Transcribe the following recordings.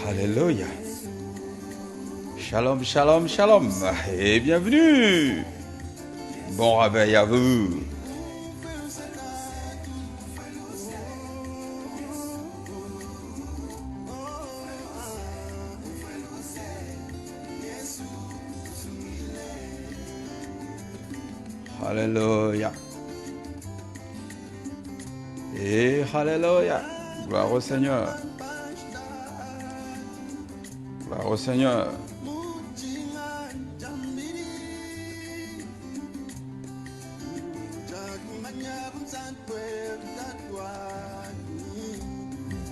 Alléluia. Shalom, shalom, shalom. Et bienvenue. Bon réveil à vous. Alléluia. Et Alléluia. Gloire au Seigneur. Gloire au Seigneur.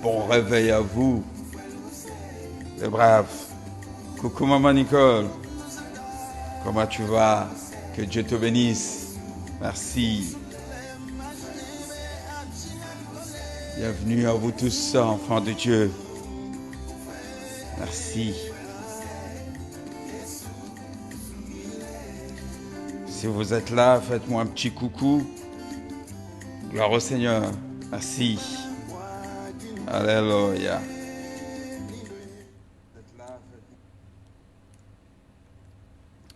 Bon réveil à vous, les braves. Coucou maman Nicole. Comment tu vas? Que Dieu te bénisse. Merci. Bienvenue à vous tous, enfants de Dieu. Merci. Si vous êtes là, faites-moi un petit coucou. Gloire au Seigneur. Merci. Alléluia.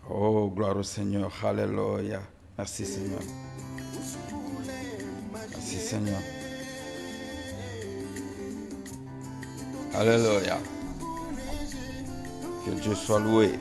Oh, gloire au Seigneur. Alléluia. Merci Seigneur. Merci Seigneur. Alléluia. Que Dieu soit loué.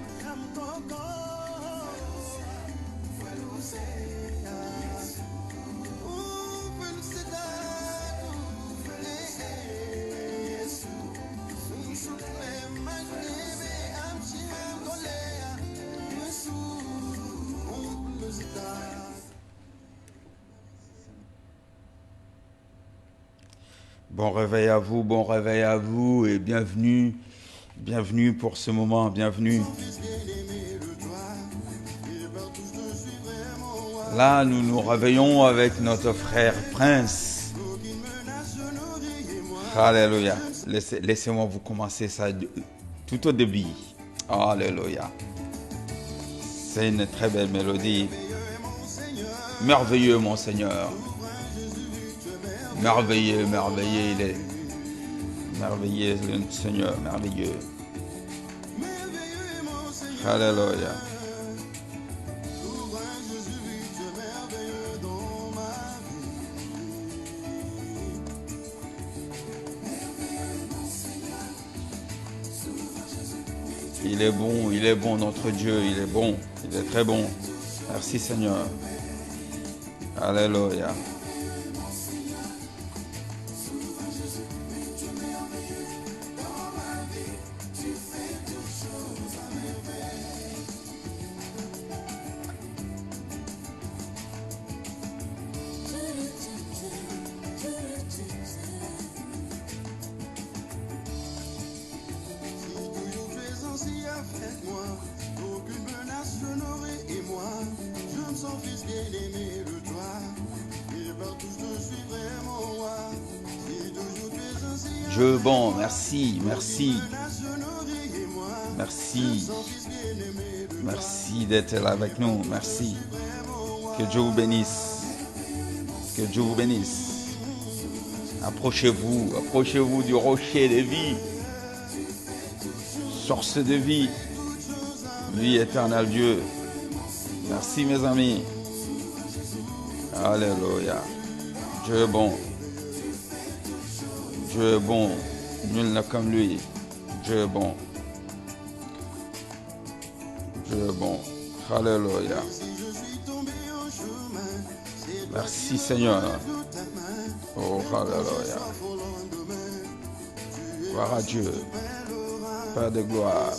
Bon réveil à vous et bienvenue, bienvenue pour ce moment, bienvenue. Là, nous nous réveillons avec notre frère Prince. Alléluia. Laissez-moi vous commencer ça tout au début. Alléluia. C'est une très belle mélodie. Merveilleux, mon Seigneur. Merveilleux, merveilleux, il est merveilleux, le Seigneur, merveilleux. Alléluia. Il est bon, notre Dieu, il est bon, il est très bon. Merci Seigneur. Alléluia. Dieu bon, merci, merci. Merci. Merci d'être là avec nous, merci. Que Dieu vous bénisse. Que Dieu vous bénisse. Approchez-vous du rocher de vie. Source de vie. Vie éternelle Dieu. Merci mes amis. Alléluia. Dieu est bon. Dieu est bon. Nul n'est comme lui. Dieu est bon. Dieu est bon. Alléluia. Merci Seigneur. Oh, alléluia. Gloire à Dieu. Père de gloire.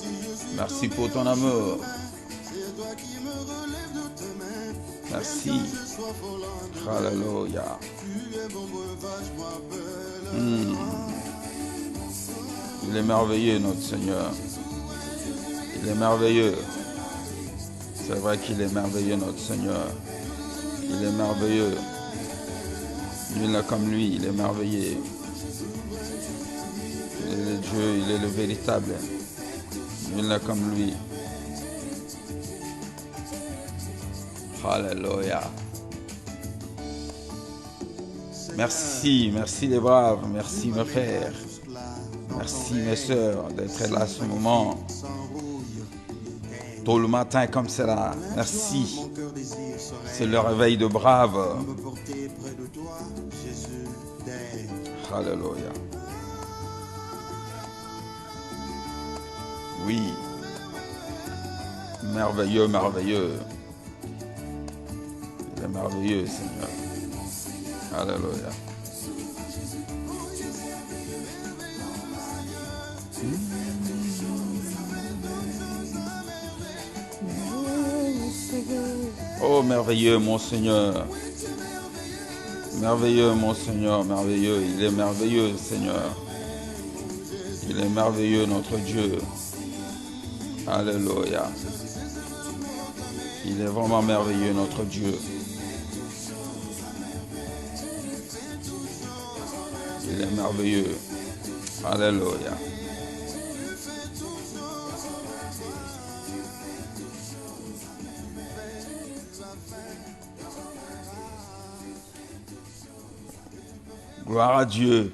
Merci pour ton amour. Merci. Alléluia. Il est merveilleux, notre Seigneur. Il est merveilleux. C'est vrai qu'il est merveilleux, notre Seigneur. Il est merveilleux. Nul n'est comme lui, il est merveilleux. Il est le Dieu, il est le véritable. Nul n'est comme lui. Alléluia. Merci, merci les braves, merci mes frères. Merci mes sœurs d'être là ce moment. Tôt le matin comme cela. Merci. C'est le réveil de braves. Alléluia. Oui. Merveilleux, merveilleux. Il est merveilleux, Seigneur. Alléluia. Oh, merveilleux, mon Seigneur. Merveilleux, mon Seigneur, merveilleux. Il est merveilleux, Seigneur. Il est merveilleux, notre Dieu. Alléluia. Il est vraiment merveilleux, notre Dieu. Il est merveilleux. Alléluia. Gloire à Dieu.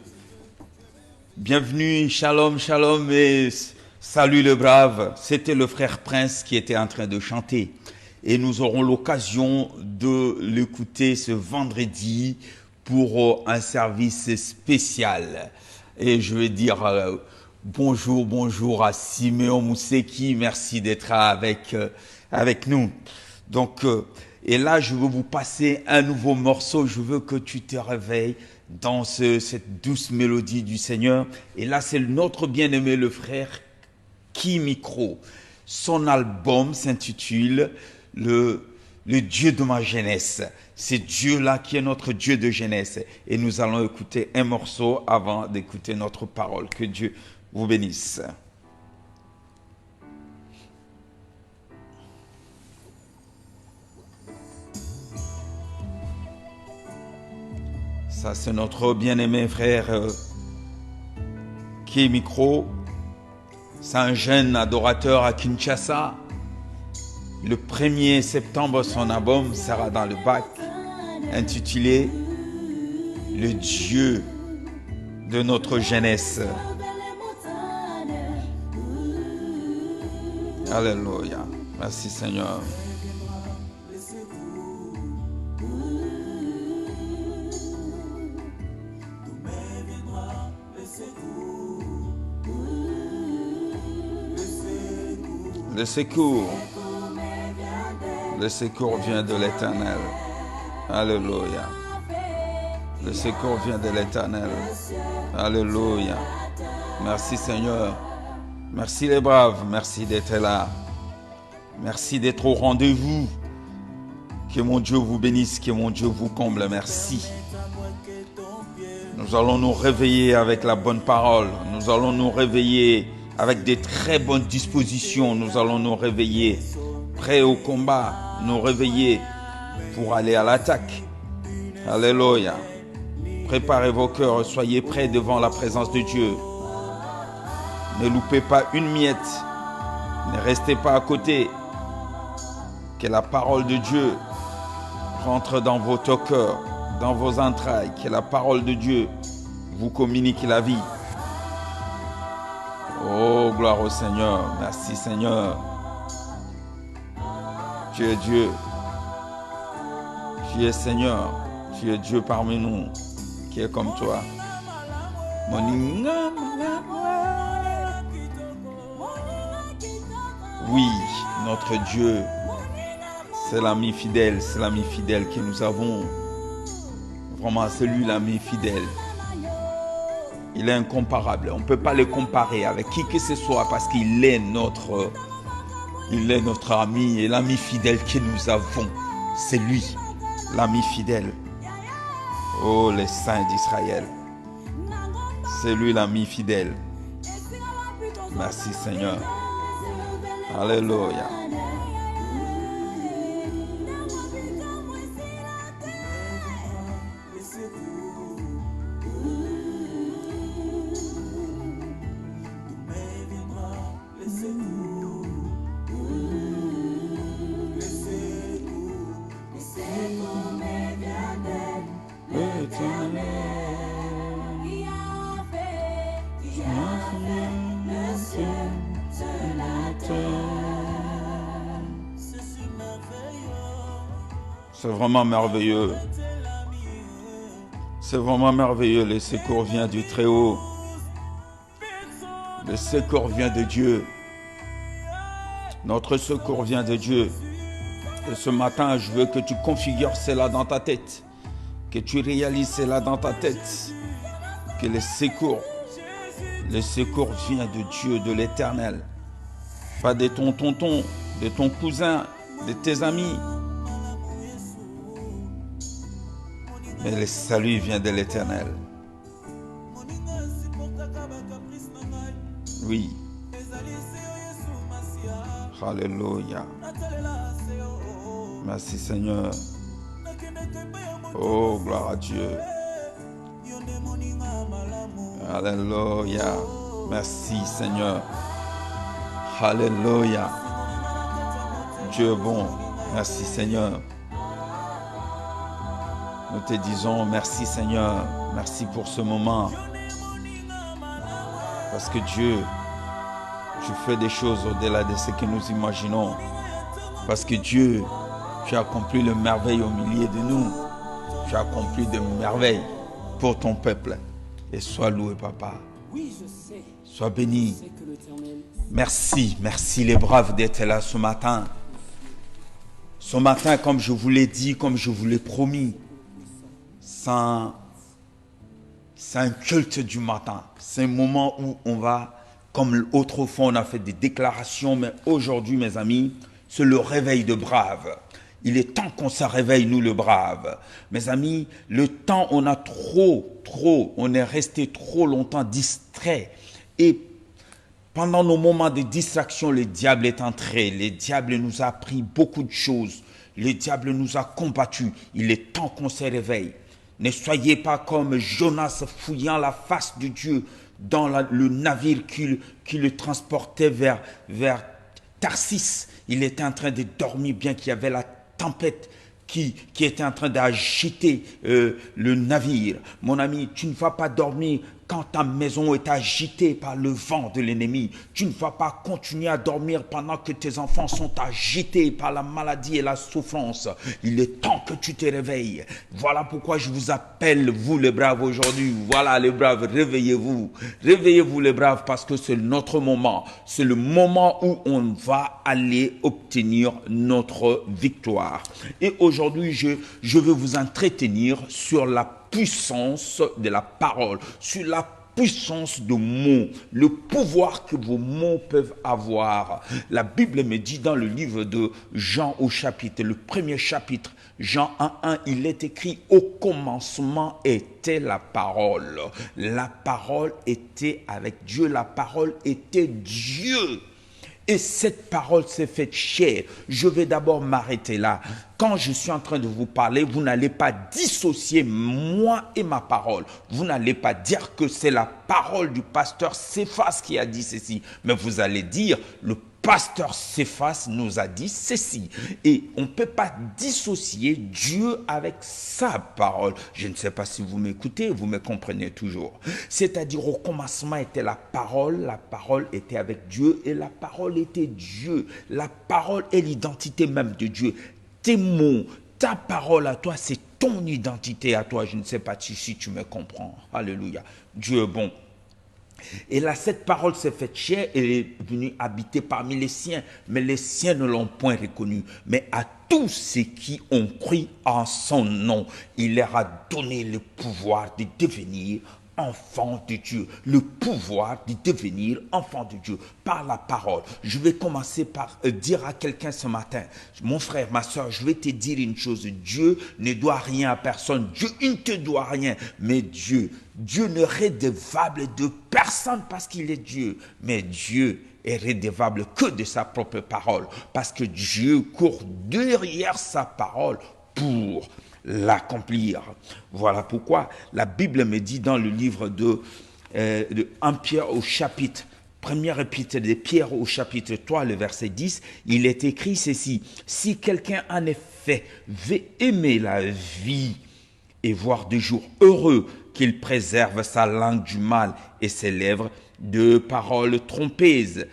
Bienvenue, shalom, shalom et salut le brave. C'était le frère Prince qui était en train de chanter. Et nous aurons l'occasion de l'écouter ce vendredi pour un service spécial. Et je vais dire bonjour à Siméon Mousseki. Merci d'être avec nous. Donc, et là, je veux vous passer un nouveau morceau. Je veux que tu te réveilles dans cette douce mélodie du Seigneur. Et là, c'est notre bien-aimé, le frère Ki Micro. Son album s'intitule le Dieu de ma jeunesse. C'est Dieu-là qui est notre Dieu de jeunesse. Et nous allons écouter un morceau avant d'écouter notre parole. Que Dieu vous bénisse. Ça, c'est notre bien-aimé frère Ki Micro. C'est un jeune adorateur à Kinshasa. Le 1er septembre, son album sera dans le bac, intitulé « Le Dieu de notre jeunesse ». Alléluia. Merci Seigneur. Le secours vient de l'Éternel. Alléluia. Le secours vient de l'Éternel. Alléluia. Merci Seigneur. Merci les braves. Merci d'être là. Merci d'être au rendez-vous. Que mon Dieu vous bénisse. Que mon Dieu vous comble. Merci. Nous allons nous réveiller avec la bonne parole. Nous allons nous réveiller avec des très bonnes dispositions. Nous allons nous réveiller prêts au combat, nous réveiller pour aller à l'attaque. Alléluia. Préparez vos cœurs, soyez prêts devant la présence de Dieu. Ne loupez pas une miette, ne restez pas à côté. Que la parole de Dieu rentre dans votre cœur, dans vos entrailles. Que la parole de Dieu vous communique la vie. Oh, gloire au Seigneur. Merci Seigneur. Tu es Dieu. Tu es Seigneur. Tu es Dieu parmi nous. Qui est comme toi. Oui, notre Dieu, c'est l'ami fidèle. C'est l'ami fidèle que nous avons. Vraiment, c'est lui l'ami fidèle. Il est incomparable. On ne peut pas le comparer avec qui que ce soit parce qu'il est notre ami et l'ami fidèle que nous avons. C'est lui, l'ami fidèle. Oh, les saints d'Israël. C'est lui l'ami fidèle. Merci Seigneur. Alléluia. C'est vraiment merveilleux. C'est vraiment merveilleux. Le secours vient du Très-Haut. Le secours vient de Dieu. Notre secours vient de Dieu. Et ce matin, je veux que tu configures cela dans ta tête. Que tu réalises cela dans ta tête. Que le secours vient de Dieu, de l'Éternel. Pas de ton tonton, de ton cousin, de tes amis. Mais le salut vient de l'Éternel. Oui. Alléluia. Merci Seigneur. Oh, gloire à Dieu. Alléluia. Merci Seigneur. Alléluia. Dieu est bon. Merci Seigneur. Nous te disons merci Seigneur. Merci pour ce moment. Parce que Dieu, tu fais des choses au-delà de ce que nous imaginons. Parce que Dieu, tu as accompli le merveille au milieu de nous. Tu as accompli de merveilles pour ton peuple. Et sois loué, Papa. Sois béni. Merci, merci les braves d'être là ce matin. Ce matin, comme je vous l'ai dit, comme je vous l'ai promis, c'est un culte du matin. C'est un moment où on va, comme autrefois on a fait des déclarations, mais aujourd'hui, mes amis, c'est le réveil de braves. Il est temps qu'on se réveille, nous, le brave. Mes amis, le temps, on est resté trop longtemps distrait. Et pendant nos moments de distraction, le diable est entré. Le diable nous a appris beaucoup de choses. Le diable nous a combattus. Il est temps qu'on se réveille. Ne soyez pas comme Jonas fouillant la face de Dieu dans le navire qui le transportait vers Tarsis. Il était en train de dormir bien qu'il y avait la tempête qui était en train d'agiter le navire. Mon ami, tu ne vas pas dormir quand ta maison est agitée par le vent de l'ennemi. Tu ne vas pas continuer à dormir pendant que tes enfants sont agités par la maladie et la souffrance. Il est temps que tu te réveilles. Voilà pourquoi je vous appelle, vous les braves, aujourd'hui. Voilà les braves, réveillez-vous. Réveillez-vous les braves, parce que c'est notre moment. C'est le moment où on va aller obtenir notre victoire. Et aujourd'hui, je veux vous entretenir sur la puissance de la parole, sur la puissance de mots, le pouvoir que vos mots peuvent avoir. La Bible me dit dans le livre de Jean au chapitre, le premier chapitre, Jean 1:1, il est écrit: au commencement était la parole. La parole était avec Dieu, la parole était Dieu. Et cette parole s'est faite chair. Je vais d'abord m'arrêter là. Quand je suis en train de vous parler, vous n'allez pas dissocier moi et ma parole. Vous n'allez pas dire que c'est la parole du pasteur Céphas qui a dit ceci. Mais vous allez dire, le pasteur Céphas nous a dit ceci. Et on ne peut pas dissocier Dieu avec sa parole. Je ne sais pas si vous m'écoutez, vous me comprenez toujours. C'est-à-dire, au commencement était la parole était avec Dieu et la parole était Dieu. La parole est l'identité même de Dieu. Tes mots, ta parole à toi, c'est ton identité à toi. Je ne sais pas si tu me comprends. Alléluia. Dieu est bon. Et là, cette parole s'est faite chair et est venue habiter parmi les siens. Mais les siens ne l'ont point reconnue. Mais à tous ceux qui ont cru en son nom, il leur a donné le pouvoir de devenir enfant de Dieu, le pouvoir de devenir enfant de Dieu par la parole. Je vais commencer par dire à quelqu'un ce matin, mon frère, ma soeur, je vais te dire une chose: Dieu ne doit rien à personne. Dieu, il ne te doit rien, mais Dieu ne redevable de personne parce qu'il est Dieu, mais Dieu est redevable que de sa propre parole, parce que Dieu court derrière sa parole pour l'accomplir. Voilà pourquoi la Bible me dit dans le livre de 1 Pierre au chapitre, première épître de Pierre au chapitre 3, le verset 10, il est écrit ceci: si quelqu'un en effet veut aimer la vie et voir des jours heureux, qu'il préserve sa langue du mal et ses lèvres de paroles trompeuses.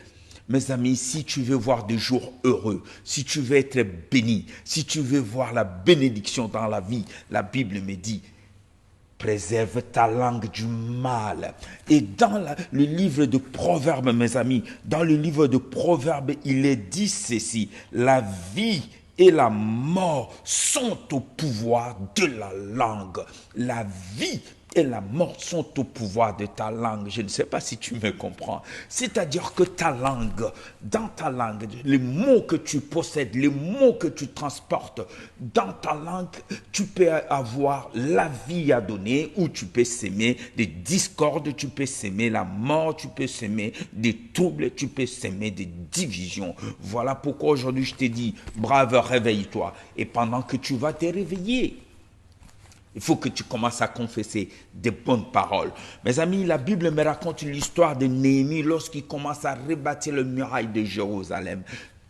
Mes amis, si tu veux voir des jours heureux, si tu veux être béni, si tu veux voir la bénédiction dans la vie, la Bible me dit, préserve ta langue du mal. Et dans le livre de Proverbes, mes amis, dans le livre de Proverbes, il est dit ceci, la vie et la mort sont au pouvoir de la langue. La vie et la mort sont au pouvoir de ta langue. Je ne sais pas si tu me comprends. C'est-à-dire que ta langue, dans ta langue, les mots que tu possèdes, les mots que tu transportes, dans ta langue, tu peux avoir la vie à donner ou tu peux s'aimer des discordes, tu peux s'aimer la mort, tu peux s'aimer des troubles, tu peux s'aimer des divisions. Voilà pourquoi aujourd'hui je te dis, brave, réveille-toi. Et pendant que tu vas te réveiller, il faut que tu commences à confesser des bonnes paroles. Mes amis, la Bible me raconte l'histoire de Néhémie lorsqu'il commence à rebâtir le muraille de Jérusalem.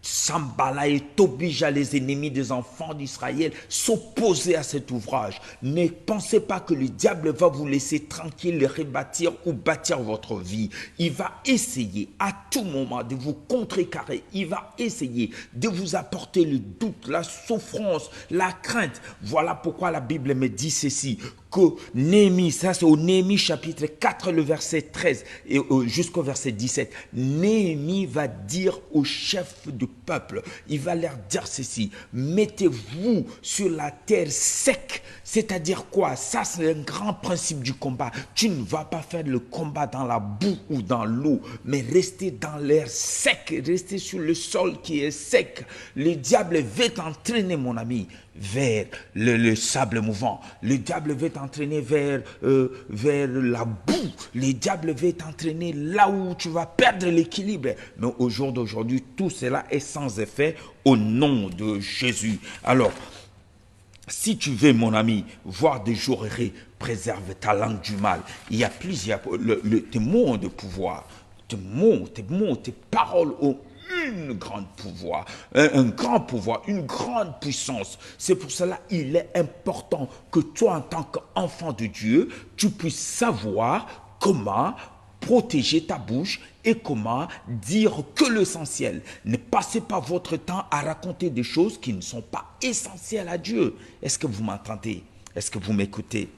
Sambala et Tobija, les ennemis des enfants d'Israël, s'opposaient à cet ouvrage. Ne pensez pas que le diable va vous laisser tranquille rebâtir ou bâtir votre vie. Il va essayer à tout moment de vous contrecarrer. Il va essayer de vous apporter le doute, la souffrance, la crainte. Voilà pourquoi la Bible me dit ceci, que Néhémie, ça c'est au Néhémie chapitre 4, le verset 13 et jusqu'au verset 17, Néhémie va dire aux chefs du peuple, il va leur dire ceci, mettez-vous sur la terre sec, c'est-à-dire quoi? Ça c'est un grand principe du combat. Tu ne vas pas faire le combat dans la boue ou dans l'eau, mais rester dans l'air sec, rester sur le sol qui est sec. Le diable veut t'entraîner, mon ami, vers le sable mouvant. Le diable veut t'entraîner vers la boue. Le diable veut t'entraîner là où tu vas perdre l'équilibre. Mais au jour d'aujourd'hui, tout cela est sans effet au nom de Jésus. Alors, si tu veux, mon ami, voir des jours heureux, préserve ta langue du mal. Il y a plusieurs... tes mots ont de pouvoir. Tes mots, tes paroles ont un grand pouvoir, une grande puissance. C'est pour cela qu'il est important que toi, en tant qu'enfant de Dieu, tu puisses savoir comment protéger ta bouche et comment dire que l'essentiel. Ne passez pas votre temps à raconter des choses qui ne sont pas essentielles à Dieu. Est-ce que vous m'entendez? Est-ce que vous m'écoutez?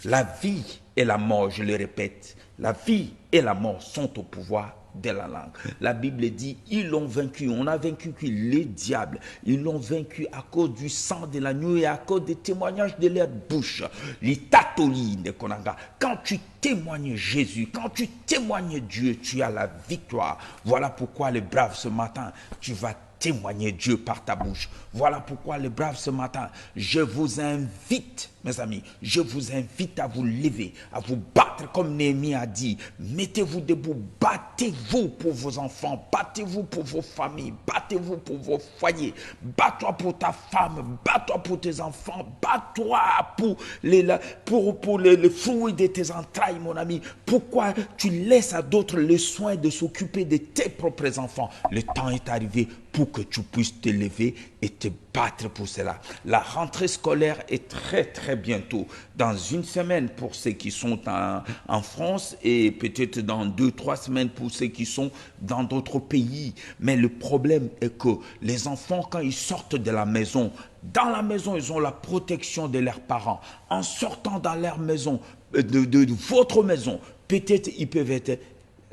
La vie et la mort, je le répète, la vie et la mort sont au pouvoir de la langue. La Bible dit, ils l'ont vaincu. On a vaincu qui? Les diables. Ils l'ont vaincu à cause du sang de l'agneau et à cause des témoignages de leur bouche. Les tatolines de Konanga. Quand tu témoignes Jésus, quand tu témoignes Dieu, tu as la victoire. Voilà pourquoi les braves ce matin, tu vas témoigner Dieu par ta bouche. Voilà pourquoi les braves ce matin, je vous invite, mes amis, je vous invite à vous lever, à vous battre comme Néhémie a dit. Mettez-vous debout, battez-vous pour vos enfants, battez-vous pour vos familles, battez-vous pour vos foyers, bats-toi pour ta femme, bats-toi pour tes enfants, bats-toi pour les fruits de tes entrailles, mon ami. Pourquoi tu laisses à d'autres le soin de s'occuper de tes propres enfants? Le temps est arrivé pour que tu puisses te lever et te battre pour cela. La rentrée scolaire est très bientôt. Dans une semaine pour ceux qui sont en France et peut-être dans 2-3 semaines pour ceux qui sont dans d'autres pays. Mais le problème est que les enfants, quand ils sortent de la maison, dans la maison, ils ont la protection de leurs parents. En sortant dans leur maison, de votre maison, peut-être ils peuvent être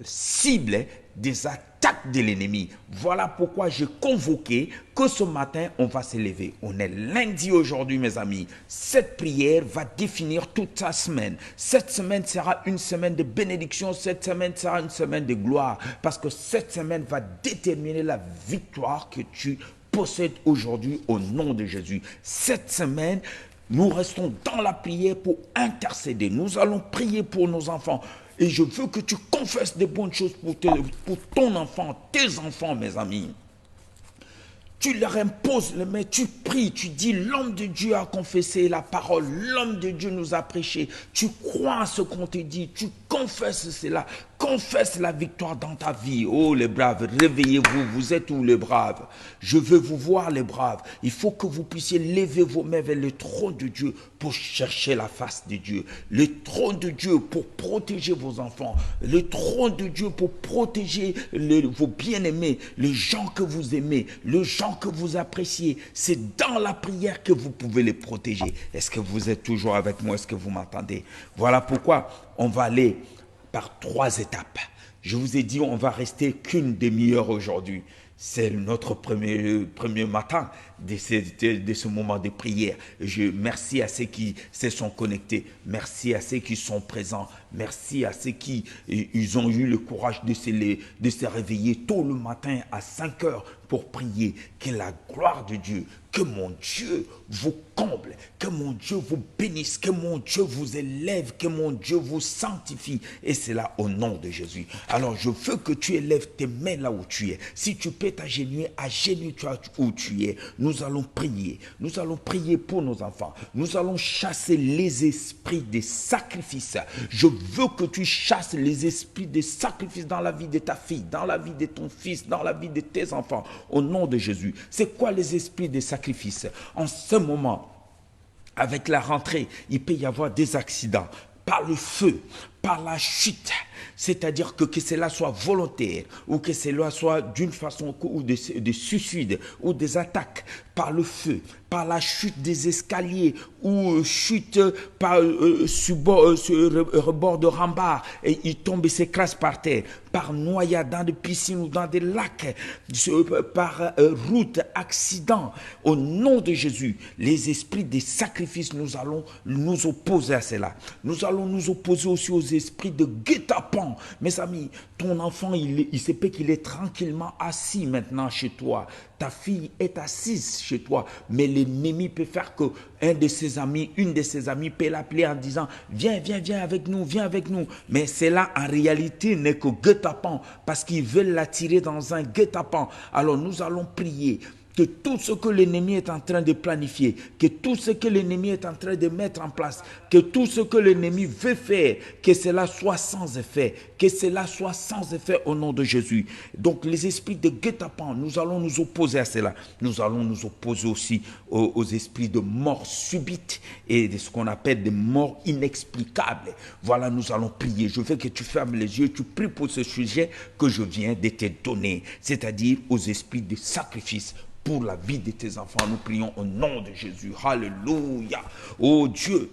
ciblés des attaques de l'ennemi. Voilà pourquoi j'ai convoqué que ce matin, on va se lever. On est lundi aujourd'hui, mes amis. Cette prière va définir toute sa semaine. Cette semaine sera une semaine de bénédiction. Cette semaine sera une semaine de gloire. Parce que cette semaine va déterminer la victoire que tu possèdes aujourd'hui au nom de Jésus. Cette semaine, nous restons dans la prière pour intercéder. Nous allons prier pour nos enfants. Et je veux que tu confesses des bonnes choses pour ton enfant, tes enfants, mes amis. Tu leur imposes les mains, tu pries, tu dis l'homme de Dieu a confessé la parole, l'homme de Dieu nous a prêché. Tu crois à ce qu'on te dit, tu confesses cela. confesse la victoire dans ta vie. Oh les braves, réveillez-vous, vous êtes où les braves? Je veux vous voir les braves. Il faut que vous puissiez lever vos mains vers le trône de Dieu pour chercher la face de Dieu. Le trône de Dieu pour protéger vos enfants. Le trône de Dieu pour protéger vos bien-aimés, les gens que vous aimez, les gens que vous appréciez. C'est dans la prière que vous pouvez les protéger. Est-ce que vous êtes toujours avec moi? Est-ce que vous m'entendez? Voilà pourquoi on va aller par 3 étapes. Je vous ai dit, on va rester qu'une demi-heure aujourd'hui. C'est notre premier matin de ce moment de prière. Merci à ceux qui se sont connectés. Merci à ceux qui sont présents. Merci à ceux qui ils ont eu le courage de se réveiller tôt le matin à 5 heures pour prier. Que la gloire de Dieu, que mon Dieu vous comble, que mon Dieu vous bénisse, que mon Dieu vous élève, que mon Dieu vous sanctifie. Et c'est là au nom de Jésus. Alors je veux que tu élèves tes mains là où tu es. Si tu peux t'agenouiller, agenouille-toi où tu es. Nous allons prier. Nous allons prier pour nos enfants. Nous allons chasser les esprits des sacrifices. Je veux que tu chasses les esprits des sacrifices dans la vie de ta fille, dans la vie de ton fils, dans la vie de tes enfants. Au nom de Jésus. C'est quoi les esprits des sacrifices? En ce moment, avec la rentrée, il peut y avoir des accidents par le feu, par la chute. C'est-à-dire que cela soit volontaire ou que cela soit d'une façon ou de suicide ou des attaques par le feu, par la chute des escaliers ou chute par sur rebord de rembarre et il tombe et s'écrase par terre, par noyade dans des piscines ou dans des lacs, par route, accident. Au nom de Jésus, les esprits des sacrifices, nous allons nous opposer à cela. Nous allons nous opposer aussi aux esprits de guet-apens. Mes amis, ton enfant, il se peut qu'il est tranquillement assis maintenant chez toi. Ta fille est assise chez toi, mais l'ennemi peut faire que une de ses amis peut l'appeler en disant viens avec nous, viens avec nous. Mais cela en réalité n'est que guet-apens parce qu'ils veulent l'attirer dans un guet-apens. Alors nous allons prier que tout ce que l'ennemi est en train de planifier, que tout ce que l'ennemi est en train de mettre en place, que tout ce que l'ennemi veut faire, que cela soit sans effet, que cela soit sans effet au nom de Jésus. Donc les esprits de guet-apens, nous allons nous opposer à cela. Nous allons nous opposer aussi aux esprits de mort subite et de ce qu'on appelle des morts inexplicables. Voilà, nous allons prier. Je veux que tu fermes les yeux, tu pries pour ce sujet que je viens de te donner, c'est-à-dire aux esprits de sacrifice. Pour la vie de tes enfants, nous prions au nom de Jésus. Alléluia. Oh Dieu,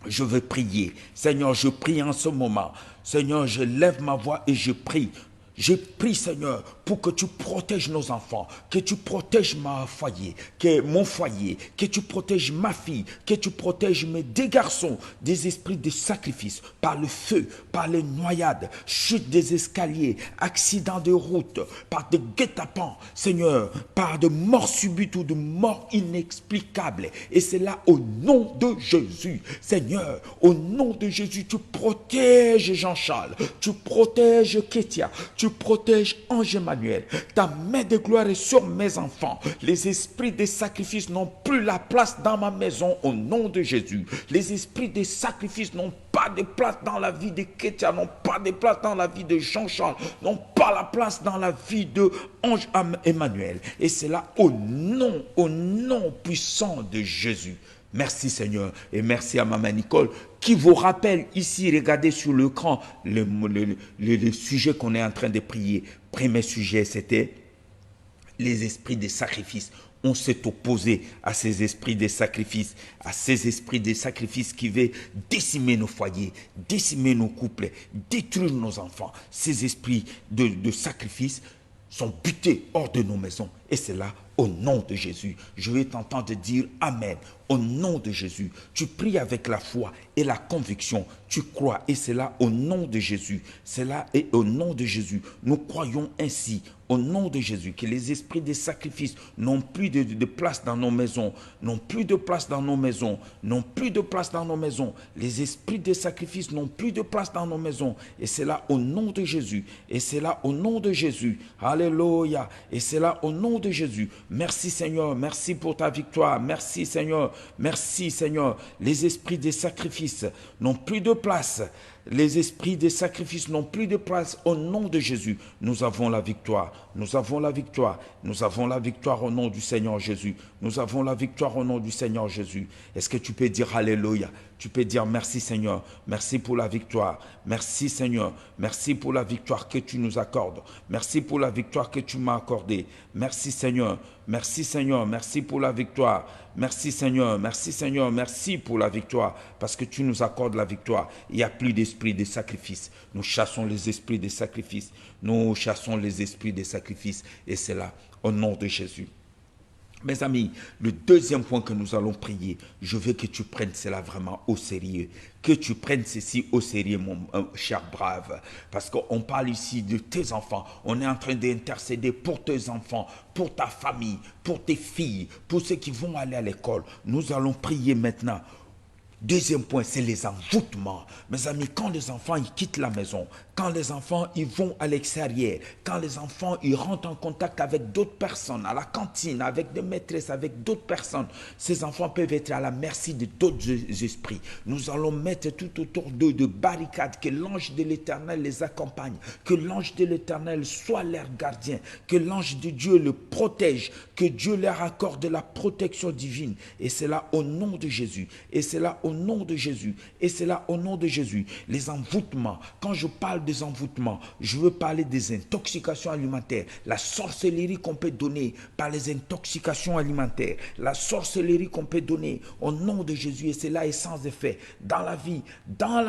je veux prier. Seigneur, je prie en ce moment. Seigneur, je lève ma voix et je prie. Je prie, Seigneur, pour que tu protèges nos enfants, que tu protèges mon foyer, que tu protèges ma fille, que tu protèges mes 2 garçons des esprits de sacrifice, par le feu, par les noyades, chute des escaliers, accidents de route, par des guet-apens, Seigneur, par de morts subites ou de morts inexplicables. Et c'est là au nom de Jésus. Seigneur, au nom de Jésus, tu protèges Jean-Charles, tu protèges Kétia, tu protèges Ange Emmanuel. Ta main de gloire est sur mes enfants. Les esprits des sacrifices n'ont plus la place dans ma maison au nom de Jésus. Les esprits des sacrifices n'ont pas de place dans la vie de Kétia, n'ont pas de place dans la vie de Jean-Charles, n'ont pas la place dans la vie de Ange Emmanuel. Et c'est là au nom puissant de Jésus. Merci Seigneur et merci à Maman Nicole qui vous rappelle ici, regardez sur l'écran le sujet qu'on est en train de prier. Premier sujet, c'était les esprits des sacrifices. On s'est opposé à ces esprits des sacrifices, à ces esprits des sacrifices qui veulent décimer nos foyers, décimer nos couples, détruire nos enfants. Ces esprits de sacrifice sont butés hors de nos maisons. Et c'est là, au nom de Jésus. Je vais t'entendre dire Amen. Au nom de Jésus, tu pries avec la foi et la conviction. Tu crois et c'est là au nom de Jésus. C'est là et au nom de Jésus. Nous croyons ainsi au nom de Jésus que les esprits des sacrifices n'ont plus de place dans nos maisons. N'ont plus de place dans nos maisons. N'ont plus de place dans nos maisons. Les esprits des sacrifices n'ont plus de place dans nos maisons. Et c'est là au nom de Jésus. Et c'est là au nom de Jésus. Alléluia. Et c'est là au nom de Jésus. Merci Seigneur. Merci pour ta victoire. Merci Seigneur. Merci Seigneur. Les esprits des sacrifices n'ont plus de place Les esprits des sacrifices n'ont plus de place au nom de Jésus. Nous avons la victoire. Nous avons la victoire. Nous avons la victoire au nom du Seigneur Jésus. Nous avons la victoire au nom du Seigneur Jésus. Est-ce que tu peux dire Alléluia? Tu peux dire merci Seigneur. Merci pour la victoire. Merci Seigneur. Merci pour la victoire que tu nous accordes. Merci pour la victoire que tu m'as accordée. Merci Seigneur. Merci Seigneur. Merci pour la victoire. Merci Seigneur. Merci Seigneur. Merci pour la victoire. Parce que tu nous accordes la victoire. Il n'y a plus d'esprit de sacrifice. Nous chassons les esprits de sacrifice. Nous chassons les esprits de sacrifice. Et c'est là, au nom de Jésus. Mes amis, le deuxième point que nous allons prier, je veux que tu prennes cela vraiment au sérieux. Que tu prennes ceci au sérieux, mon cher brave. Parce qu'on parle ici de tes enfants. On est en train d'intercéder pour tes enfants, pour ta famille, pour tes filles, pour ceux qui vont aller à l'école. Nous allons prier maintenant. Deuxième point, c'est les envoûtements. Mes amis, quand les enfants ils quittent la maison, quand les enfants ils vont à l'extérieur, quand les enfants ils rentrent en contact avec d'autres personnes, à la cantine, avec des maîtresses, avec d'autres personnes, ces enfants peuvent être à la merci de d'autres esprits. Nous allons mettre tout autour d'eux de barricades, que l'ange de l'Éternel les accompagne, que l'ange de l'Éternel soit leur gardien, que l'ange de Dieu le protège, que Dieu leur accorde la protection divine. Et c'est là au nom de Jésus. Et c'est là au nom de Jésus. Et c'est là au nom de Jésus. Les envoûtements. Quand je parle des envoûtements, je veux parler des intoxications alimentaires. La sorcellerie qu'on peut donner par les intoxications alimentaires. La sorcellerie qu'on peut donner au nom de Jésus. Et cela est sans effet dans la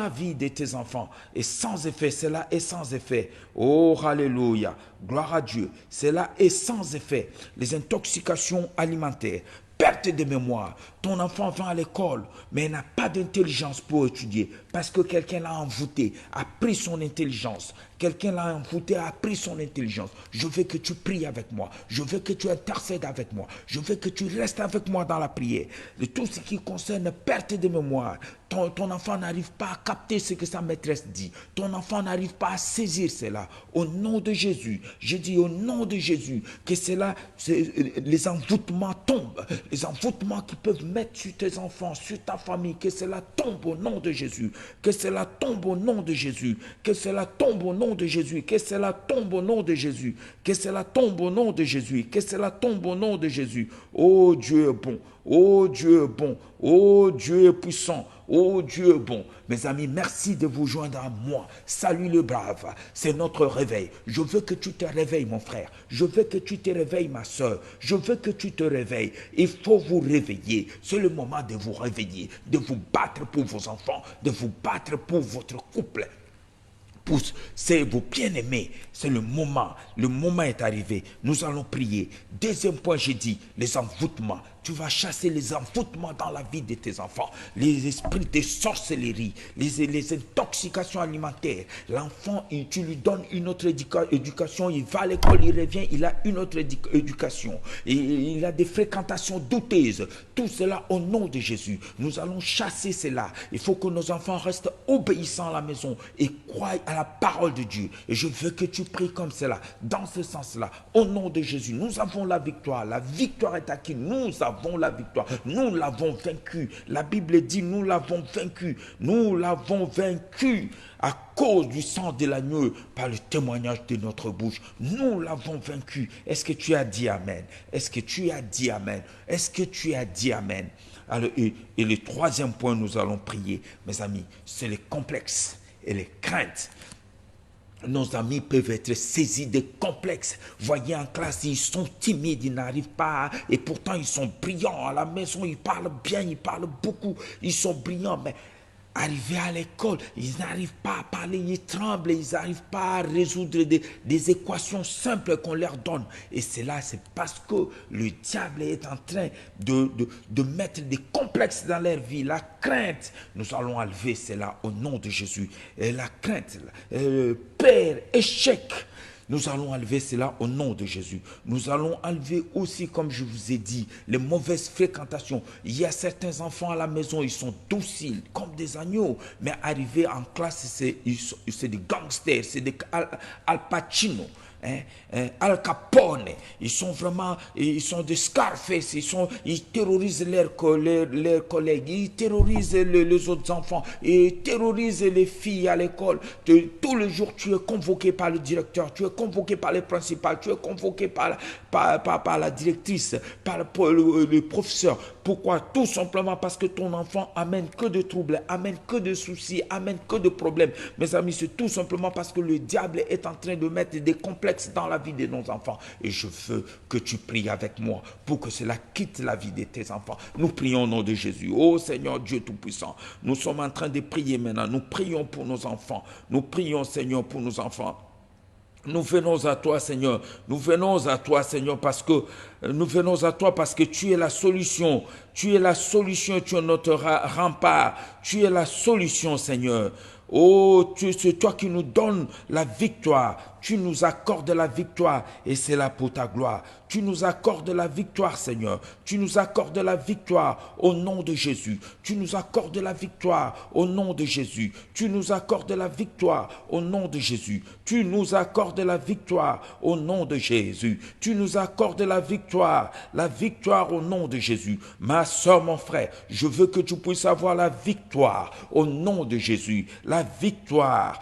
vie de tes enfants. Et sans effet, cela est sans effet. Oh, alléluia. Gloire à Dieu. Cela est sans effet. Les intoxications alimentaires. Perte de mémoire. Ton enfant va à l'école, mais il n'a pas d'intelligence pour étudier parce que quelqu'un l'a envoûté, a pris son intelligence. Quelqu'un l'a envoûté, a pris son intelligence. Je veux que tu pries avec moi. Je veux que tu intercèdes avec moi. Je veux que tu restes avec moi dans la prière. De tout ce qui concerne perte de mémoire, ton enfant n'arrive pas à capter ce que sa maîtresse dit. Ton enfant n'arrive pas à saisir cela. Au nom de Jésus, je dis au nom de Jésus que cela, les envoûtements tombent. Les envoûtements qui peuvent mettre sur tes enfants, sur ta famille, que cela tombe au nom de Jésus. Que cela tombe au nom de Jésus. Que cela tombe au nom de Jésus. Que cela tombe au nom de Jésus. Que cela tombe au nom de Jésus. Que cela tombe au nom de Jésus. Oh Dieu est bon. Oh Dieu est bon. Oh Dieu est puissant. Oh Dieu est bon. Mes amis, merci de vous joindre à moi. Salut le brave. C'est notre réveil. Je veux que tu te réveilles, mon frère. Je veux que tu te réveilles, ma soeur. Je veux que tu te réveilles. Il faut vous réveiller. C'est le moment de vous réveiller, de vous battre pour vos enfants, de vous battre pour votre couple. C'est vos bien-aimés, c'est le moment est arrivé, nous allons prier. Deuxième point, j'ai dit, les envoûtements. Tu vas chasser les envoûtements dans la vie de tes enfants, les esprits de sorcellerie, les intoxications alimentaires. L'enfant, tu lui donnes une autre éducation, il va à l'école, il revient, il a une autre éducation. Et il a des fréquentations douteuses. Tout cela au nom de Jésus. Nous allons chasser cela. Il faut que nos enfants restent obéissants à la maison et croient à la parole de Dieu. Et je veux que tu pries comme cela, dans ce sens-là. Au nom de Jésus, nous avons la victoire. La victoire est acquise. Nous avons la victoire. Nous l'avons vaincu. La Bible dit nous l'avons vaincu. Nous l'avons vaincu à cause du sang de l'agneau par le témoignage de notre bouche. Nous l'avons vaincu. Est-ce que tu as dit Amen? Est-ce que tu as dit Amen? Est-ce que tu as dit Amen? Alors, et le troisième point, nous allons prier, mes amis, c'est les complexes et les craintes. Nos amis peuvent être saisis de complexes. Voyez en classe, ils sont timides, ils n'arrivent pas, et pourtant ils sont brillants. À la maison, ils parlent bien, ils parlent beaucoup, ils sont brillants, mais arrivés à l'école, ils n'arrivent pas à parler, ils tremblent, ils n'arrivent pas à résoudre des équations simples qu'on leur donne. Et cela, c'est parce que le diable est en train de mettre des complexes dans leur vie. La crainte, nous allons enlever cela au nom de Jésus. Et la crainte, peur, échec, nous allons enlever cela au nom de Jésus. Nous allons enlever aussi, comme je vous ai dit, les mauvaises fréquentations. Il y a certains enfants à la maison, ils sont dociles, comme des agneaux. Mais arrivés en classe, c'est des gangsters, c'est des Al Pacino. Al Capone, ils sont des Scarface, ils terrorisent leurs collègues, ils terrorisent les autres enfants, ils terrorisent les filles à l'école. Tous les jours, tu es convoqué par le directeur, tu es convoqué par les principales, tu es convoqué par la directrice, par le professeur. Pourquoi? Tout simplement parce que ton enfant amène que de troubles, amène que de soucis, amène que de problèmes. Mes amis, c'est tout simplement parce que le diable est en train de mettre des complexes dans la vie de nos enfants. Et je veux que tu pries avec moi pour que cela quitte la vie de tes enfants. Nous prions au nom de Jésus. Oh Seigneur Dieu Tout-Puissant, nous sommes en train de prier maintenant. Nous prions pour nos enfants. Nous prions, Seigneur, pour nos enfants. Nous venons à toi, Seigneur. Nous venons à toi, Seigneur, parce que tu es la solution. Tu es la solution, tu es notre rempart. Tu es la solution, Seigneur. Oh, c'est toi qui nous donnes la victoire. Tu nous accordes la victoire et c'est là pour ta gloire. Tu nous accordes la victoire, Seigneur. Tu nous accordes la victoire au nom de Jésus. Tu nous accordes la victoire au nom de Jésus. Tu nous accordes la victoire au nom de Jésus. Tu nous accordes la victoire au nom de Jésus. Tu nous accordes la victoire au nom de Jésus. Ma soeur, mon frère, je veux que tu puisses avoir la victoire au nom de Jésus. La victoire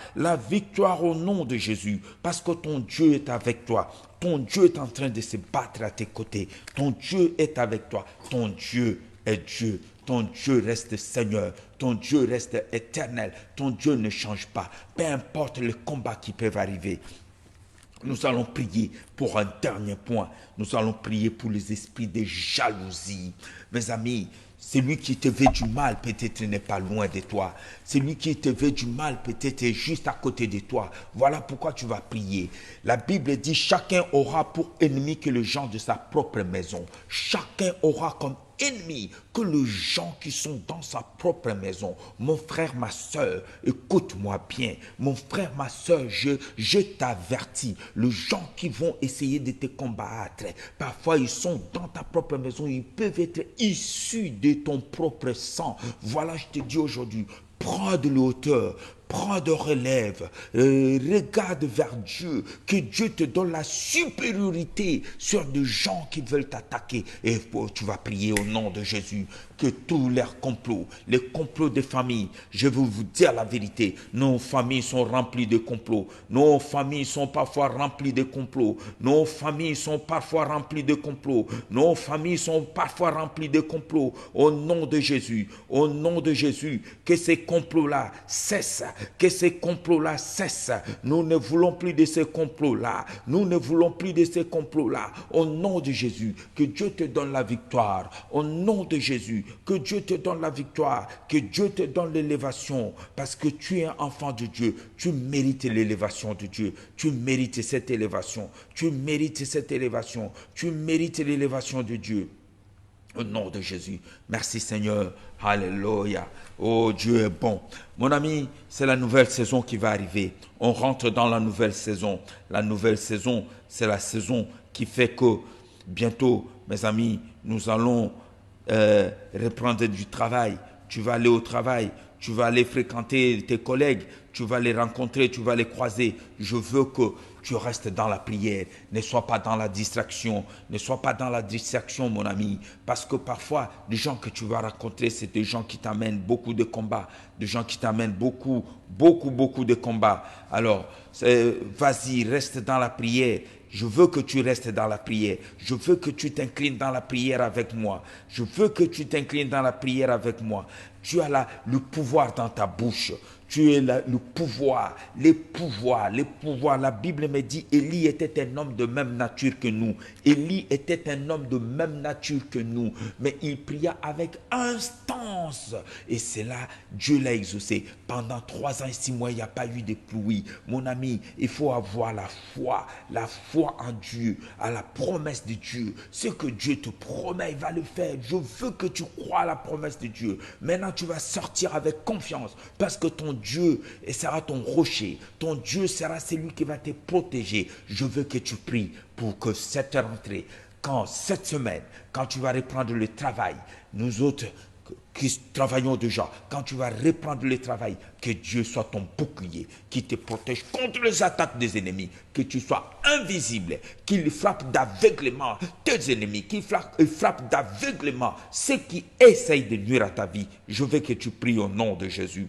au nom de Jésus. Parce que ton Dieu est avec toi. Ton Dieu est en train de se battre à tes côtés. Ton Dieu est avec toi. Ton Dieu est Dieu. Ton Dieu reste Seigneur. Ton Dieu reste éternel. Ton Dieu ne change pas. Peu importe les combats qui peuvent arriver. Nous allons prier pour un dernier point. Nous allons prier pour les esprits de jalousie. Mes amis, celui qui te veut du mal, peut-être n'est pas loin de toi. Celui qui te veut du mal, peut-être est juste à côté de toi. Voilà pourquoi tu vas prier. La Bible dit, chacun aura pour ennemi que les gens de sa propre maison. Chacun aura comme ennemi que les gens qui sont dans sa propre maison. Mon frère, ma soeur, écoute-moi bien. Mon frère, ma soeur, je t'avertis. Les gens qui vont essayer de te combattre, parfois ils sont dans ta propre maison, ils peuvent être issus de ton propre sang. Voilà, je te dis aujourd'hui, prends de la hauteur, prends de relève, regarde vers Dieu, que Dieu te donne la supériorité sur des gens qui veulent t'attaquer. Et tu vas prier au nom de Jésus, que tous leurs complots, les complots des familles, je vais vous dire la vérité, nos familles sont remplies de complots, nos familles sont parfois remplies de complots, nos familles sont parfois remplies de complots, nos familles sont parfois remplies de complots, au nom de Jésus, que ces complots-là cessent, que ces complots-là cessent. Nous ne voulons plus de ces complots-là. Nous ne voulons plus de ces complots-là. Au nom de Jésus, que Dieu te donne la victoire. Au nom de Jésus, que Dieu te donne la victoire. Que Dieu te donne l'élévation. Parce que tu es un enfant de Dieu. Tu mérites l'élévation de Dieu. Tu mérites cette élévation. Tu mérites cette élévation. Tu mérites l'élévation de Dieu. Au nom de Jésus. Merci Seigneur. Alléluia. Oh, Dieu est bon. Mon ami, c'est la nouvelle saison qui va arriver. On rentre dans la nouvelle saison. La nouvelle saison, c'est la saison qui fait que bientôt, mes amis, nous allons reprendre du travail. Tu vas aller au travail. Tu vas aller fréquenter tes collègues. Tu vas les rencontrer. Tu vas les croiser. Je veux que tu restes dans la prière. Ne sois pas dans la distraction. Ne sois pas dans la distraction, mon ami. Parce que parfois, les gens que tu vas rencontrer, c'est des gens qui t'amènent beaucoup de combats. Des gens qui t'amènent beaucoup de combats. Alors, vas-y, reste dans la prière. Je veux que tu restes dans la prière. Je veux que tu t'inclines dans la prière avec moi. Je veux que tu t'inclines dans la prière avec moi. Tu as le pouvoir dans ta bouche. Tu es le pouvoir, les pouvoirs. La Bible me dit, Élie était un homme de même nature que nous. Élie était un homme de même nature que nous. Mais il pria avec instance. Et c'est là, Dieu l'a exaucé. Pendant 3 ans et 6 mois, il n'y a pas eu de pluie. Mon ami, il faut avoir la foi en Dieu, à la promesse de Dieu. Ce que Dieu te promet, il va le faire. Je veux que tu crois à la promesse de Dieu. Maintenant, tu vas sortir avec confiance parce que ton Dieu sera ton rocher. Ton Dieu sera celui qui va te protéger. Je veux que tu pries pour que cette rentrée, cette semaine, quand tu vas reprendre le travail, nous autres, qui travaillons déjà, quand tu vas reprendre le travail, que Dieu soit ton bouclier, qui te protège contre les attaques des ennemis, que tu sois invisible, qu'il frappe d'aveuglement tes ennemis, qu'il frappe d'aveuglement ceux qui essayent de nuire à ta vie. Je veux que tu pries au nom de Jésus.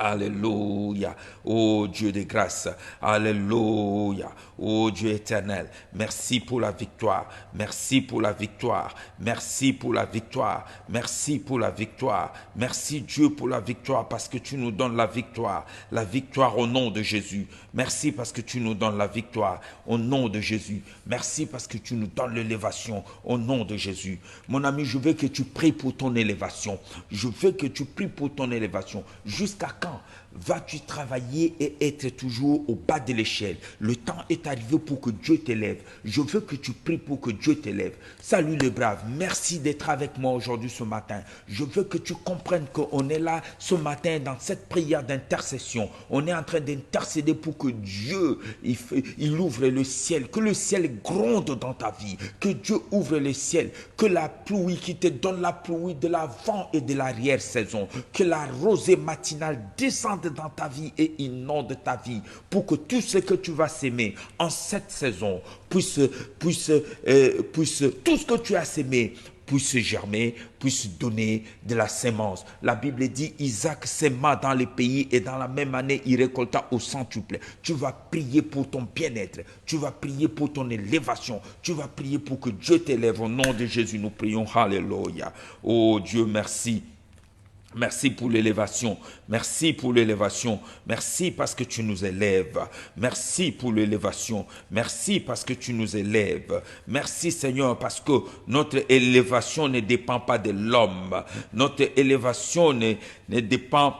Alléluia, ô Dieu de grâce, alléluia, ô Dieu éternel, merci pour la victoire, merci pour la victoire, merci pour la victoire, merci pour la victoire, merci Dieu pour la victoire parce que tu nous donnes la victoire au nom de Jésus, merci parce que tu nous donnes la victoire au nom de Jésus, merci parce que tu nous donnes l'élévation au nom de Jésus. Mon ami, je veux que tu pries pour ton élévation, je veux que tu pries pour ton élévation, jusqu'à quand vas-tu travailler et être toujours au bas de l'échelle? Le temps est arrivé pour que Dieu t'élève. Je veux que tu pries pour que Dieu t'élève. Salut les braves, merci d'être avec moi aujourd'hui ce matin. Je veux que tu comprennes qu'on est là ce matin dans cette prière d'intercession. On est en train d'intercéder pour que Dieu il ouvre le ciel, que le ciel gronde dans ta vie, que Dieu ouvre le ciel, que la pluie qui te donne la pluie de l'avant et de l'arrière-saison, que la rosée matinale descende dans ta vie et inonde ta vie pour que tout ce que tu vas s'aimer en cette saison puisse tout ce que tu as sémé puisse germer, puisse donner de la sémence. La Bible dit Isaac sema dans les pays et dans la même année il récolta au centuple. Tu vas prier pour ton bien-être, tu vas prier pour ton élévation, tu vas prier pour que Dieu t'élève. Au nom de Jésus nous prions. Alléluia. Oh Dieu, merci. Merci pour l'élévation, merci pour l'élévation, merci parce que tu nous élèves, merci pour l'élévation, merci parce que tu nous élèves, merci Seigneur parce que notre élévation ne dépend pas de l'homme, notre élévation ne dépend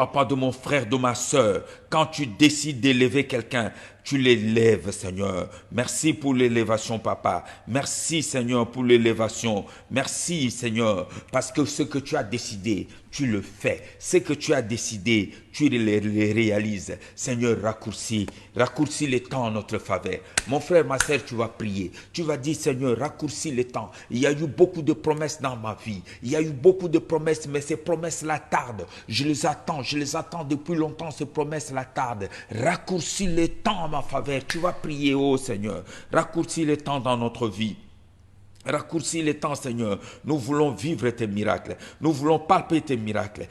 pas de mon frère, de ma soeur. Quand tu décides d'élever quelqu'un, tu l'élèves, Seigneur. Merci pour l'élévation, Papa. Merci, Seigneur, pour l'élévation. Merci, Seigneur, parce que ce que tu as décidé, tu le fais. Ce que tu as décidé, tu le réalises. Seigneur, raccourcis les temps en notre faveur. Mon frère, ma sœur, tu vas prier. Tu vas dire, Seigneur, raccourcis les temps. Il y a eu beaucoup de promesses dans ma vie. Il y a eu beaucoup de promesses, mais ces promesses-là tardent. Je les attends depuis longtemps, ces promesses-là tardent. Raccourcis les temps en ma faveur. Tu vas prier, oh Seigneur. Raccourcis les temps dans notre vie. Raccourcis les temps, Seigneur. Nous voulons vivre tes miracles. Nous voulons palper tes miracles.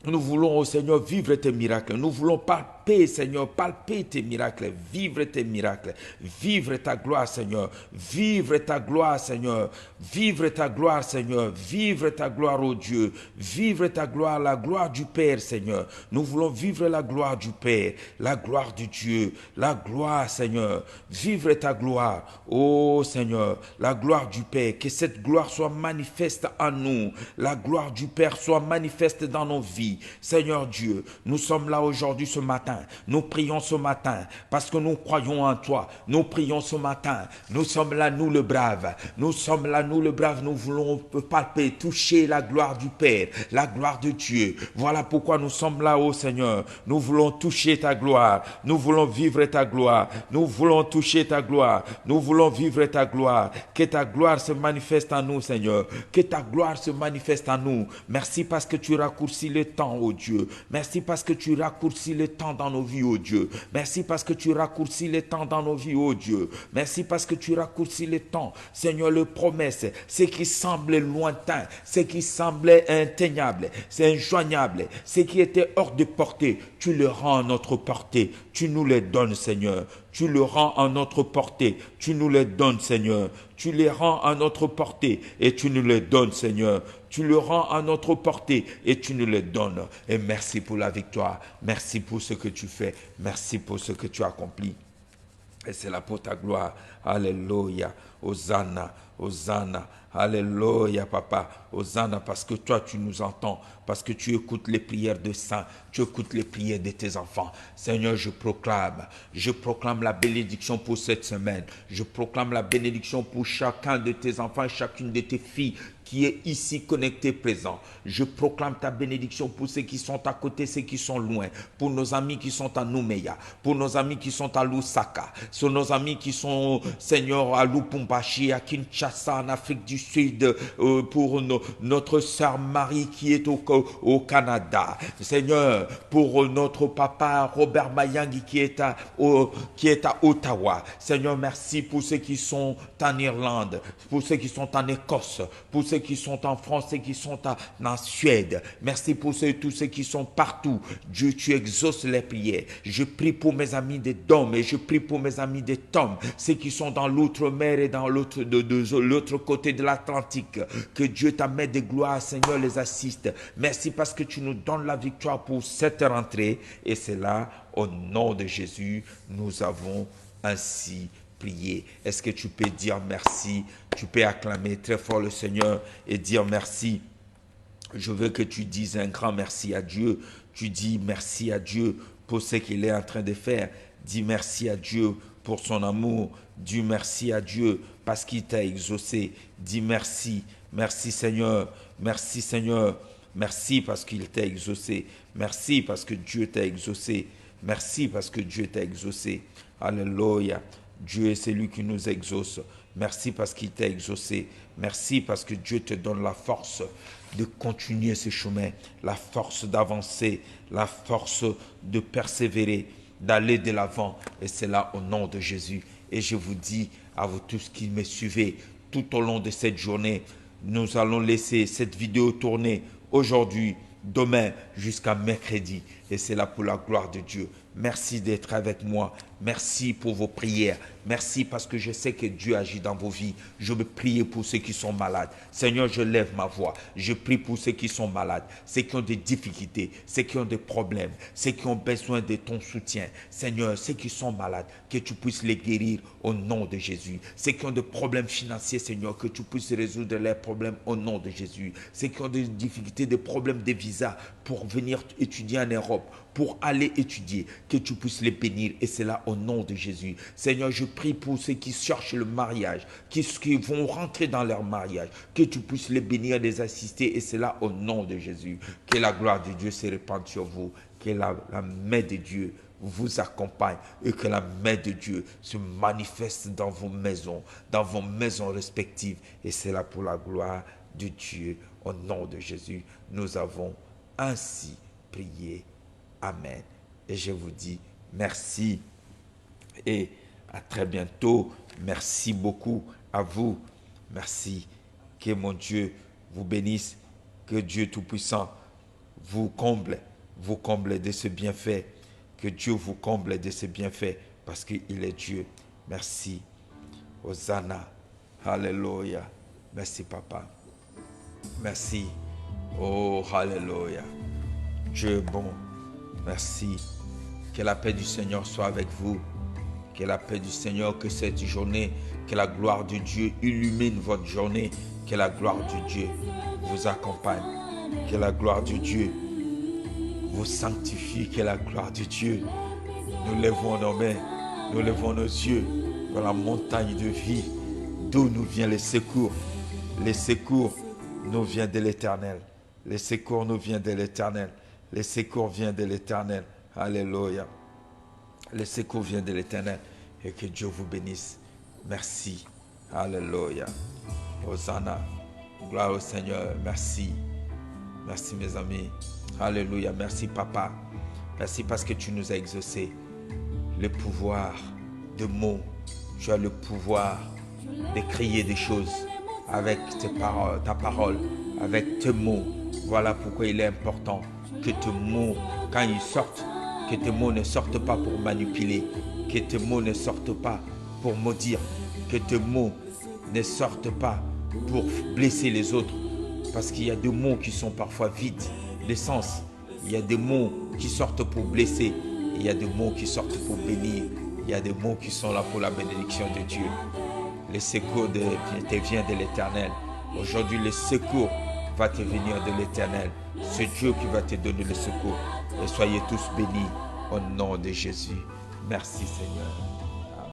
Nous voulons, oh Seigneur, vivre tes miracles. Nous voulons palper, Seigneur, palper tes miracles, vivre tes miracles, vivre ta gloire, Seigneur, vivre ta gloire, Seigneur, vivre ta gloire, Seigneur, vivre ta gloire, oh Dieu, vivre ta gloire, la gloire du Père, Seigneur. Nous voulons vivre la gloire du Père, la gloire du Dieu, la gloire, Seigneur, vivre ta gloire, oh Seigneur, la gloire du Père, que cette gloire soit manifeste en nous, la gloire du Père soit manifeste dans nos vies. Seigneur Dieu, nous sommes là aujourd'hui ce matin, nous prions ce matin parce que nous croyons en toi, nous prions ce matin, nous sommes là nous le brave, nous sommes là nous le brave, nous voulons palper, toucher la gloire du Père, la gloire de Dieu. Voilà pourquoi nous sommes là, ô Seigneur, nous voulons toucher ta gloire, nous voulons vivre ta gloire, nous voulons toucher ta gloire, nous voulons vivre ta gloire, que ta gloire se manifeste en nous, Seigneur, que ta gloire se manifeste en nous. Merci parce que tu raccourcis le temps, oh Dieu. Merci parce que tu raccourcis le temps dans nos vies, oh Dieu. Merci parce que tu raccourcis le temps dans nos vies, oh Dieu. Merci parce que tu raccourcis le temps. Seigneur, le promesse, ce qui semblait lointain, ce qui semblait inteignable, c'est injoignable, ce qui était hors de portée, tu le rends à notre portée. Tu nous les donnes, Seigneur. Tu le rends à notre portée. Tu nous les donnes, Seigneur. Tu les rends à notre portée et tu nous les donnes, Seigneur. Tu le rends à notre portée et tu nous les donnes. Et merci pour la victoire. Merci pour ce que tu fais. Merci pour ce que tu accomplis. Et c'est là pour ta gloire. Alléluia. Hosanna. Hosanna. Alléluia, Papa. Hosanna, parce que toi, tu nous entends. Parce que tu écoutes les prières de saints. Tu écoutes les prières de tes enfants. Seigneur, je proclame la bénédiction pour cette semaine. Je proclame la bénédiction pour chacun de tes enfants et chacune de tes filles qui est ici connecté, présent. Je proclame ta bénédiction pour ceux qui sont à côté, ceux qui sont loin, pour nos amis qui sont à Nouméa, pour nos amis qui sont à Lusaka, sur nos amis qui sont, Seigneur, à Lubumbashi, à Kinshasa, Kinshasa, en Afrique du Sud, pour notre sœur Marie qui est au Canada. Seigneur, pour notre papa Robert Mayangi qui est à Ottawa. Seigneur, merci pour ceux qui sont en Irlande, pour ceux qui sont en Écosse, pour ceux qui sont en France et qui sont en Suède. Merci pour tous ceux qui sont partout. Dieu, tu exauces les prières. Je prie pour mes amis des Dômes et je prie pour mes amis des Tomes, ceux qui sont dans l'outre-mer et dans l'autre côté de l'Atlantique. Que Dieu t'amène des gloires, Seigneur, les assiste. Merci parce que tu nous donnes la victoire pour cette rentrée. Et c'est là, au nom de Jésus, nous avons ainsi prié. Est-ce que tu peux dire merci? Tu peux acclamer très fort le Seigneur et dire merci. Je veux que tu dises un grand merci à Dieu. Tu dis merci à Dieu pour ce qu'il est en train de faire. Dis merci à Dieu pour son amour. Dis merci à Dieu parce qu'il t'a exaucé. Dis merci. Merci Seigneur. Merci Seigneur. Merci parce qu'il t'a exaucé. Merci parce que Dieu t'a exaucé. Merci parce que Dieu t'a exaucé. Alléluia. Dieu est celui qui nous exauce. Merci parce qu'il t'a exaucé. Merci parce que Dieu te donne la force de continuer ce chemin, la force d'avancer, la force de persévérer, d'aller de l'avant. Et c'est là au nom de Jésus. Et je vous dis à vous tous qui me suivez, tout au long de cette journée, nous allons laisser cette vidéo tourner aujourd'hui, demain, jusqu'à mercredi. Et c'est là pour la gloire de Dieu. Merci d'être avec moi. Merci pour vos prières. Merci parce que je sais que Dieu agit dans vos vies. Je veux prier pour ceux qui sont malades. Seigneur, je lève ma voix. Je prie pour ceux qui sont malades, ceux qui ont des difficultés, ceux qui ont des problèmes, ceux qui ont besoin de ton soutien. Seigneur, ceux qui sont malades, que tu puisses les guérir au nom de Jésus. Ceux qui ont des problèmes financiers, Seigneur, que tu puisses résoudre leurs problèmes au nom de Jésus. Ceux qui ont des difficultés, des problèmes de visa pour venir étudier en Europe, pour aller étudier, que tu puisses les bénir. Et c'est là au nom de Jésus. Seigneur, je prie pour ceux qui cherchent le mariage, qui vont rentrer dans leur mariage, que tu puisses les bénir, les assister. Et c'est là au nom de Jésus. Que la gloire de Dieu se répande sur vous. Que la main de Dieu vous accompagne et que la main de Dieu se manifeste dans vos maisons respectives. Et c'est là pour la gloire de Dieu. Au nom de Jésus, nous avons ainsi prié. Amen. Et je vous dis merci et à très bientôt. Merci beaucoup à vous. Merci. Que mon Dieu vous bénisse. Que Dieu Tout-Puissant vous comble de ce bienfait. Que Dieu vous comble de ce bienfait parce qu'il est Dieu. Merci. Hosanna. Alléluia. Merci Papa. Merci. Oh, Alléluia. Dieu est bon. Merci. Que la paix du Seigneur soit avec vous. Que la paix du Seigneur, que cette journée, que la gloire de Dieu illumine votre journée. Que la gloire de Dieu vous accompagne. Que la gloire de Dieu vous sanctifie. Que la gloire de Dieu. Nous levons nos mains, nous levons nos yeux dans la montagne de vie, d'où nous vient le secours. Les secours nous viennent de l'Éternel. Les secours nous viennent de l'Éternel. Les secours viennent de l'Éternel. Alléluia. Les secours viennent de l'Éternel. Et que Dieu vous bénisse. Merci. Alléluia. Hosanna. Gloire au Seigneur. Merci. Merci mes amis. Alléluia. Merci Papa. Merci parce que tu nous as exaucés. Le pouvoir de mots. Tu as le pouvoir de créer des choses avec ta parole, avec tes mots. Voilà pourquoi il est important que tes mots, quand ils sortent, que tes mots ne sortent pas pour manipuler, que tes mots ne sortent pas pour maudire, que tes mots ne sortent pas pour blesser les autres. Parce qu'il y a des mots qui sont parfois vides d'essence. Il y a des mots qui sortent pour blesser. Il y a des mots qui sortent pour bénir. Il y a des mots qui sont là pour la bénédiction de Dieu. Le secours te vient de l'Éternel. Aujourd'hui, le secours va te venir de l'Éternel. C'est Dieu qui va te donner le secours. Et soyez tous bénis au nom de Jésus. Merci Seigneur.